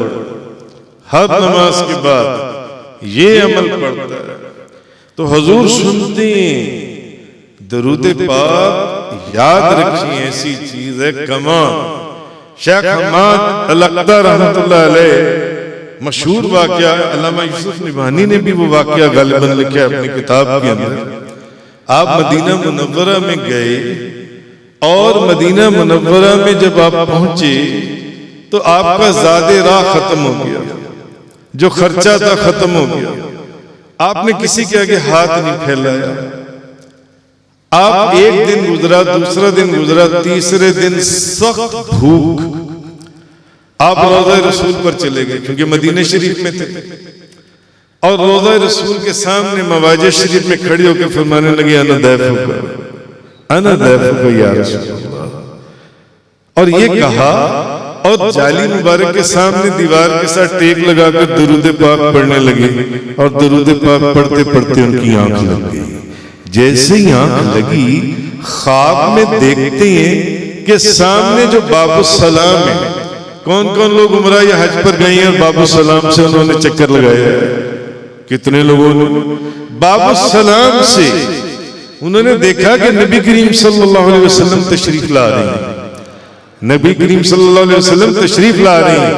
A: हर नमाज के बाद ये अमल पढ़ता है। तो हुजूर सुनते हैं दरूद पाक, याद रखिए ऐसी चीज है कमाल। शेख हम्माद अल-अक़दा रहमतुल्लाह अलैह मशहूर वाक़या, अल्लामा यूसुफ निभानी ने भी वो वाक़या गालिबन लिखा है अपनी किताब के अंदर। आप मदीना मुनव्वरा में गए और मदीना मुनव्वरा में जब आप पहुंचे तो आपका ज़ादे राह खत्म हो गया, जो खर्चा था खत्म हो गया। आपने किसी के आगे हाथ नहीं फैलाया, अब एक दिन गुजरा, दूसरा दिन गुजरा, तीसरे दिन सख्त भूख, आप रोज़ा रसूल पर चले गए क्योंकि मदीने शरीफ में थे, और रोज़ा रसूल के सामने मवाजे शरीफ में खड़ी होकर फरमाने लगे अना दैफुका या रसूल अल्लाह। और ये कहा और जाली मुबारक के सामने दीवार के साथ टेक लगाकर दरूद पाक पढ़ने लगे, और दरूद पाक पढ़ते पढ़ते उनकी आंख लग गई। जैसे ही आंख लगी, ख्वाब में देखते हैं कि सामने जो बाबू सलाम है, कौन कौन लोग उमरा या हज पर गए हैं और बाबू सलाम से उन्होंने चक्कर लगाया है? कितने लोगों ने? बाबू सलाम से उन्होंने देखा कि नबी करीम सल्लल्लाहु अलैहि वसल्लम तशरीफ ला रहे हैं, नबी करीम सल्लल्लाहु अलैहि वसल्लम तशरीफ ला रहे हैं,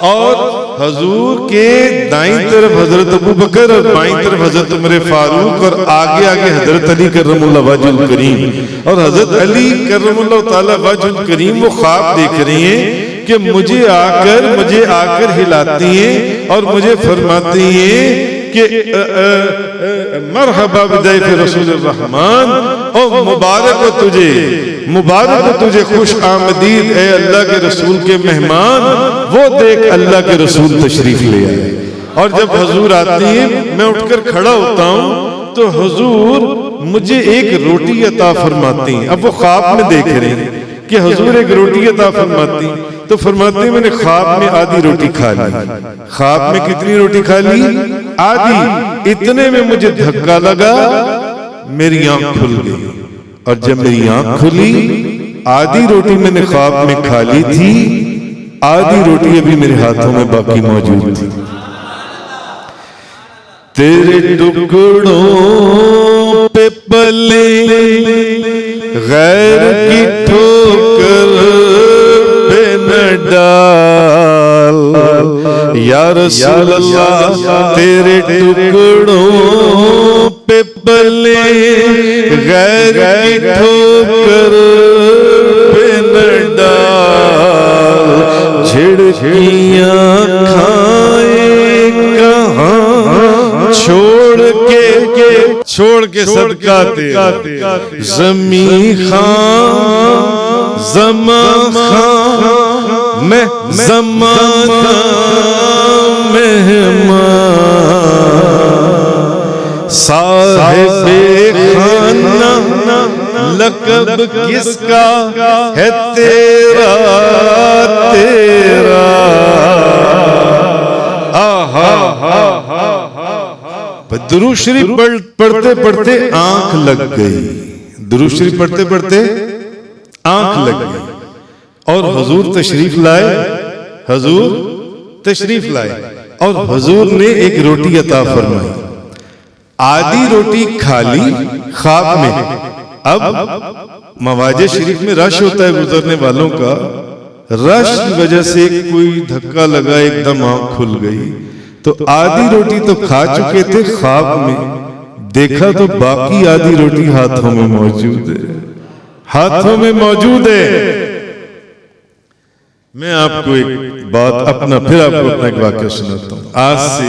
A: और हजूर के दाईं तरफ हजरत अबू बकर और बाईं तरफ हजरत उमर फारूक, और आगे आगे हजरत अली कर्रमुल्लाह वजहुल करीम, और हजरत अली कर्रमुल्लाह ताला वजहुल करीम वो ख्वाब देख रहे हैं कि मुझे आकर हिलाती हैं और मुझे फरमाती हैं कि मरहबा बिदैफ रसूलुर रहमान, ओ मुबारक हो तुझे खुश आमदीद ए अल्लाह के रसूल के मेहमान। वो देख अल्लाह के रसूल तशरीफ ले आए, और जब हुजूर आती है मैं उठकर खड़ा होता हूँ तो हुजूर मुझे एक रोटी अता फरमाती हैं। अब वो ख्वाब में देख रहे हैं कि हुजूर एक रोटी अता फरमाती, तो फरमाते मैंने ख्वाब में आधी रोटी खा ली। ख्वाब में कितनी रोटी खा ली? आधी। इतने में मुझे धक्का लगा, मेरी आंख खुल गई, और जब मेरी आंख खुली, आधी रोटी मैंने ख्वाब में खा ली थी, आधी रोटी अभी मेरे हाथों में बाकी मौजूद थी। तेरे टुकड़ों पे पले गैर की ठोकर पे न डाल, या रसूल अल्लाह तेरे टुकड़ों पे पले गैर की ठोकर पे न डाल, झिड़कियां खाए कहाँ छोड़ के सदका तेरा, ज़मी खां ज़मा खां मैं ज़माना मेहमान, साहिबे खाना लक़ब किसका है तेरा तेरा। दुरूद शरीफ पढ़ते पढ़ते आंख लग गई, दुरूद शरीफ पढ़ते पढ़ते आंख लग गई, और हुजूर तशरीफ लाए, हुजूर तशरीफ लाए, और हुजूर ने एक रोटी अता फरमाई। आधी रोटी खा ली ख्वाब में। अब मवाजे शरीफ में रश होता है गुजरने वालों का, रश की वजह से कोई धक्का लगा, एकदम आंख खुल गई, तो आधी रोटी तो खा चुके थे, ख्वाब में देखा तो बाकी आधी रोटी हाथों में मौजूद है, हाथों में मौजूद है। मैं आपको एक बात अपना एक वाक्य सुनाता हूँ। आज से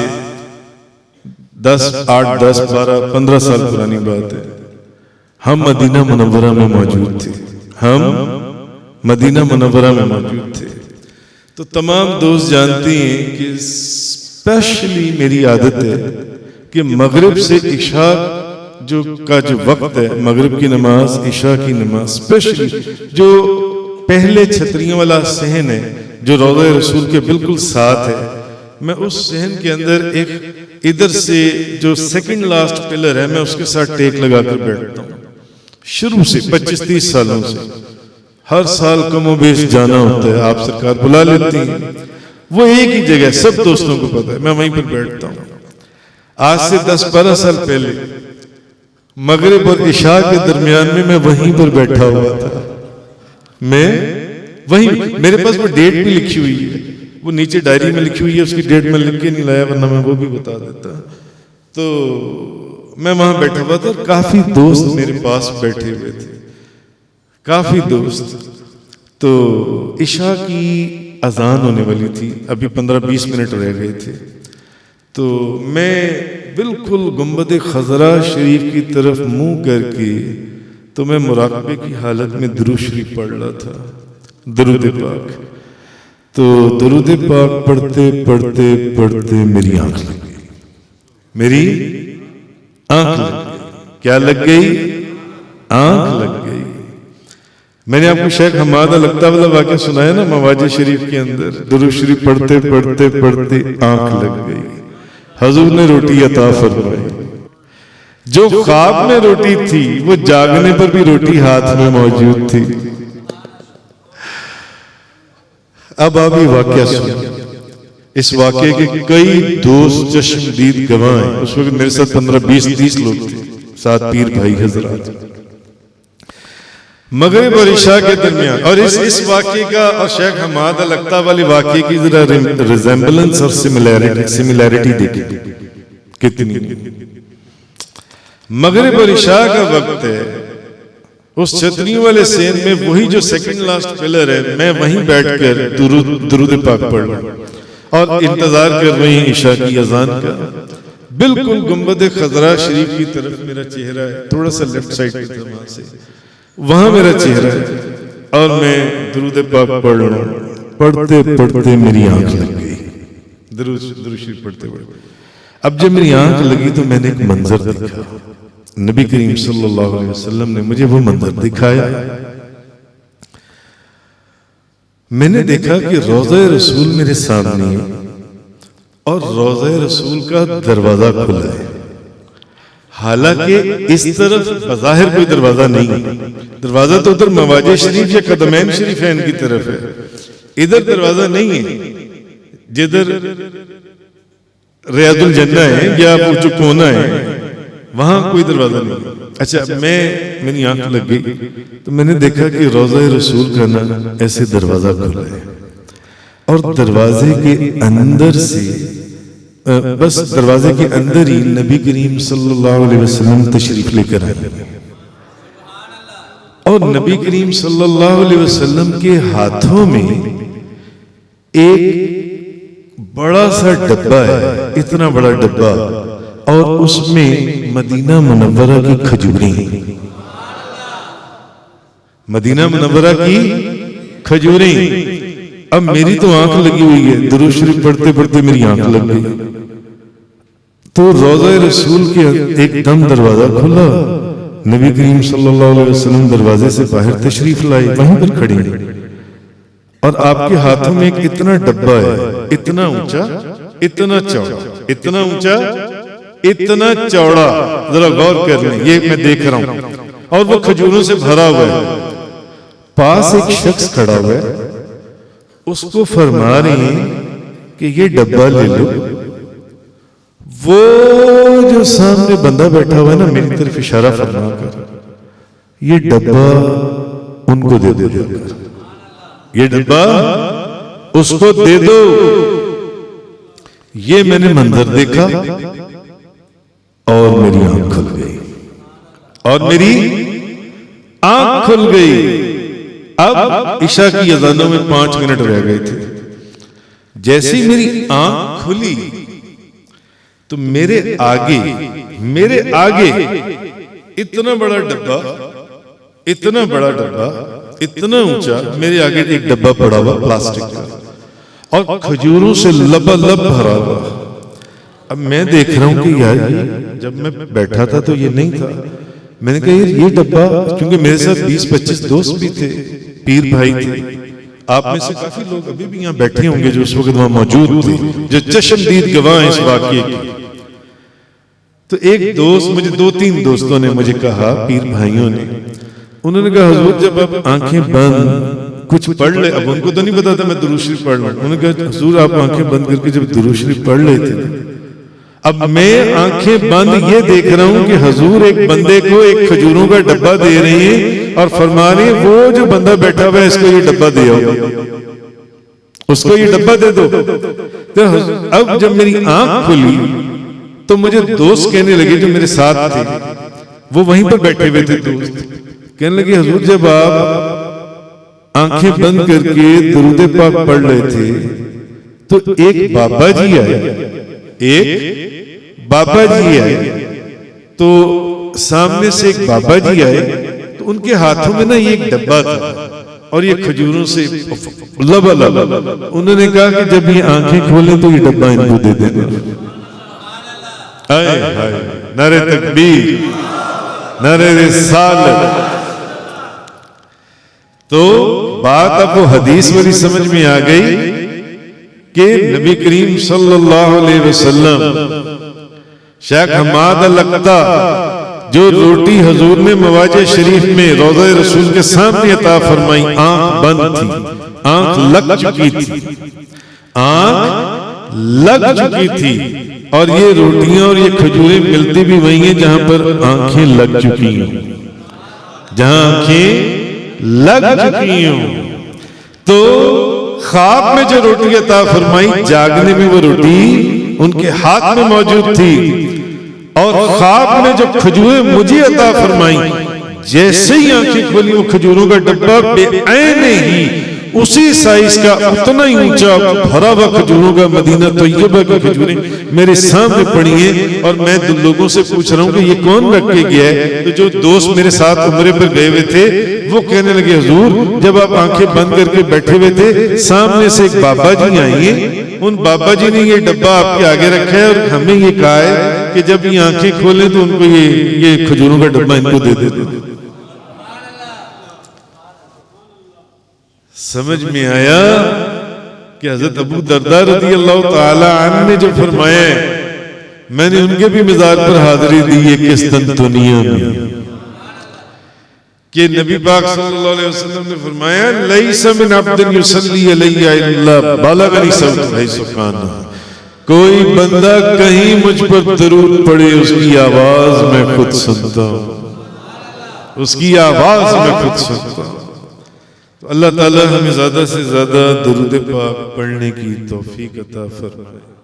A: 8, 10, 12, 15 साल पुरानी बात है। हम मदीना मुनव्वरा में मौजूद थे, हम मदीना मुनव्वरा में मौजूद थे। तो तमाम दोस्त जानते हैं कि स्पेशली मेरी आदत है कि मगरिब से इशा जो वक्त है, मगरिब की नमाज, इशा की नमाज, स्पेशली जो पहले छतरियों वाला सहन है जो रोज़ा रसूल के बिल्कुल साथ है, मैं उस सहन के अंदर एक इधर से जो सेकंड लास्ट पिलर है, मैं उसके साथ टेक लगाकर बैठता हूँ। शुरू से 25-30 सालों से हर साल कमोबेश जाना होता है, आप सरकार बुला लेती हैं, वो एक ही जगह, सब दोस्तों को पता है, मैं वहीं पर बैठता हूँ। आज से 10-12 साल पहले मगरिब और इशा के दरमियान में मैं वहीं पर बैठा हुआ था। मैं वहीं, मेरे पास वो डेट भी लिखी हुई है, वो नीचे डायरी में लिखी हुई है, उसकी डेट में लिख के नहीं लाया, वरना मैं वो भी बता देता। तो मैं वहां बैठा हुआ था, काफी दोस्त मेरे पास बैठे हुए थे, काफी दोस्त। तो इशा की अजान होने वाली थी, अभी 15-20 मिनट रह गए थे। तो मैं बिल्कुल गुंबद खजरा शरीफ की तरफ मुंह करके तो मैं मुराक़बे की हालत में दुरूद शरीफ पढ़ रहा था, दुरूद पाक। तो दुरूद पाक पढ़ते पढ़ते पढ़ते मेरी आंख लग गई, मेरी आंख लग गई। क्या लग गई? आंख लग गई। मैंने आपको शेख हमाद अलअक्ता वाला वाक़या सुनाया ना मवाजी शरीफ के अंदर, दुरूद शरीफ पढ़ते पढ़ते पढ़ते आंख लग गई। हुजूर ने रोटी अता फरमाई। जो ख्वाब में रोटी थी वो जागने पर भी रोटी हाथ में मौजूद थी। अब आप ये वाक़या सुनिए। इस वाक़े के कई दोस्त चश्मदीद गवाह हैं। उस वक्त मेरे साथ 15-20-30 लोग थे, 7 पीर भाई हजरात। मगरिब और इशा के दरमियान, और इस वाक़े का और शेख हमाद अलअक्ता वाले वाक़े की जरा रिजेम्बलेंस और सिमिलैरिटी देखिए कितनी। मगरिब और इशा का वक्त है, उस छतरियों वाले सेन में वही जो सेकंड लास्ट पिलर है, मैं वहीं बैठकर दुरूद पाक पढ़ रहा हूं और इंतजार कर रही हूं ईशा की अजान का। बिल्कुल गुंबद खजरा शरीफ की तरफ मेरा चेहरा है, थोड़ा सा लेफ्ट साइड पे था, वहां से वहां मेरा चेहरा है और मैं दुरूद पाक पढ़ रहा हूं। पढ़ते पढ़ते मेरी आंख लग गई, दुरूद शरीफ पढ़ते पढ़ते। अब जब मेरी आंख लगी तो मैंने एक मंजर देखा। नबी करीम सल्लल्लाहु अलैहि वसल्लम ने मुझे वो मंजर दिखाया। मैंने देखा कि रोज़ा रसूल मेरे सामने है और रोज़ा रसूल का दरवाजा खुला है। हालांकि इस तरफ बज़ाहिर कोई दरवाजा नहीं है, दरवाजा तो उधर मवाजे शरीफ या कदमैन शरीफैन की तरफ है, इधर दरवाजा नहीं है। जिधर रियादुल जन्ना है या वो जो कोना है वहां कोई दरवाजा नहीं। अच्छा, मेरी आंख लग गई तो मैंने देखा कि रोज़ा रसूल का ना ऐसे दरवाजा खुला है और दरवाजे के अंदर से बस दरवाजे के अंदर ही नबी करीम सल्लल्लाहु अलैहि वसल्लम तशरीफ लेकर आए और नबी करीम सल्लल्लाहु अलैहि वसल्लम के हाथों में एक बड़ा सा डब्बा है, इतना बड़ा डब्बा, और उसमें मदीना मुनव्वरा की खजूरें हैं। मदीना मुनव्वरा की खजूरें। अब मेरी तो आंख लगी हुई है, दुरूद शरीफ पढ़ते पढ़ते मेरी आंख लग गई। तो रोज़ा रसूल के एकदम दरवाजा खुला, नबी करीम सल्लल्लाहु अलैहि वसल्लम दरवाजे से बाहर तशरीफ लाए, वहीं पर खड़े हैं और आपके हाथों में एक इतना डब्बा है, इतना ऊंचा, इतना चौड़ा, इतना ऊंचा, इतना चौड़ा। जरा गौर कर लें, ये मैं देख रहा हूं और वो खजूरों से भरा हुआ है। पास एक शख्स खड़ा हुआ है, उसको फरमा रहे हैं कि ये डब्बा ले लो। वो जो सामने बंदा बैठा हुआ है ना, मेरी तरफ इशारा फरमा कर, ये डब्बा उनको दे दो, ये डब्बा उसको दे दो। ये मैंने मंजर देखा और मेरी आंख खुल गई, और मेरी आंख खुल गई। अब ईशा की अज़ानों में 5 मिनट रह गए थे। जैसी मेरी आंख खुली तो मेरे आगे इतना बड़ा डब्बा, इतना बड़ा डब्बा, इतना ऊंचा, मेरे आगे एक डब्बा पड़ा हुआ प्लास्टिक का और खजूरों से लबालब भरा हुआ। अब मैं देख रहा हूं कि यार जब मैं बैठा था तो ये नहीं था। मैंने कहा यार ये डब्बा, क्योंकि मेरे साथ 20-25 दोस्त भी थे, पीर भाई थे। आप में से काफी लोग अभी भी यहाँ बैठे होंगे जो उस वक्त वहां मौजूद थे, जो चश्मदीद गवाह हैं इस वाकये की। तो एक दोस्त, मुझे 2-3 दोस्तों ने मुझे कहा, पीर भाइयों ने, उन्होंने कहा हुजूर जब आप आंखें बंद कुछ पढ़ ले, अब उनको तो नहीं पता था मैं दुरूद शरीफ पढ़ रहा हूं। उन्होंने कहा हुजूर आप आंखें बंद करके जब दुरूद शरीफ पढ़ रहे थे, अब मैं आंखें बंद ये देख रहा हूं कि हुजूर एक बंदे को एक खजूरों का डब्बा दे रहे हैं और फरमा रहे हैं वो जो बंदा बैठा हुआ है इसको ये डब्बा दे आओ, उसको ये डब्बा दे दो। तो अब जब मेरी आंख खुली तो मुझे दोस्त कहने लगे जो मेरे साथ थे, वो वहीं पर बैठे हुए थे दोस्त, कहने लगे हुजूर जब आप आंखें बंद करके दुरूद पाक पढ़ रहे थे तो एक बाबा जी आए, एक बाबा जी आए, तो सामने से एक बाबा जी आए, तो उनके हाथों में ना ये एक डब्बा था और ये खजूरों से लबालब। उन्होंने कहा कि जब ये आंखें खोले तो ये डब्बा इनको दे देना। हाय हाय, नारे तकबीर, नारे रिसालत। तो बात अब वो हदीस वाली समझ में आ गई कि नबी करीम सल्लल्लाहु अलैहि वसल्लम शेख हमाद अल-अक़ता जो रोटी हजूर ने मवाजे शरीफ में रोज़ा रसूल के सामने अता फरमाई, आंख बंद थी, आंख लग चुकी थी, आंख लग चुकी थी। और ये रोटियां और ये खजूरें मिलती भी वही हैं जहां पर आंखें लग चुकी हों, जहां आंखें लग चुकी हों। तो ख्वाब में जो रोटी अता फरमाई, जागने में वो रोटी उनके हाथ में मौजूद थी। और ख्वाब में जो खजूरें मुझे अता फरमाई, जैसे ही आंखें खोली वो खजूरों का डब्बा बेऐने ही उसी साइज का, उतना ही ऊंचा भरा हुआ खजूरों का मदीना तैयबा की खजूरें मेरे सामने पड़ी हैं। और मैं लोगों से पूछ रहा हूं कि ये कौन रख के गया है। तो जो दोस्त मेरे साथ उम्रे पर गए हुए थे वो कहने लगे, हुजूर जब आप आंखें बंद करके बैठे हुए थे, सामने से एक बाबा जी आए हैं, उन बाबा जी ने ये डब्बा आपके आगे रखा है और हमें ये कहा है कि जब ये आंखें खोले तो उनको ये खजूरों का डब्बा इनको दे देते। समझ में आया कि हजरत अबू दरदा रज़ी अल्लाह ताला अन्हु ने जो फरमाया, मैंने उनके भी मज़ार पर हाजिरी दी है किस्तंतुनिया में, कि नबी पाक सल्लल्लाहु अलैहि वसल्लम ने फरमाया, लैसा मिन अब्दिन युसल्ली अलैया इल्ला बलगनी सौतुहु सुब्हाना। कोई बंदा कहीं मुझ पर दरूद पढ़े उसकी आवाज मैं खुद सुनता हूं, उसकी आवाज मैं खुद सुनता हूं। तो अल्लाह ताला हमें ज्यादा से ज्यादा दरूद पाक पढ़ने की तौफीक अता फरमाए।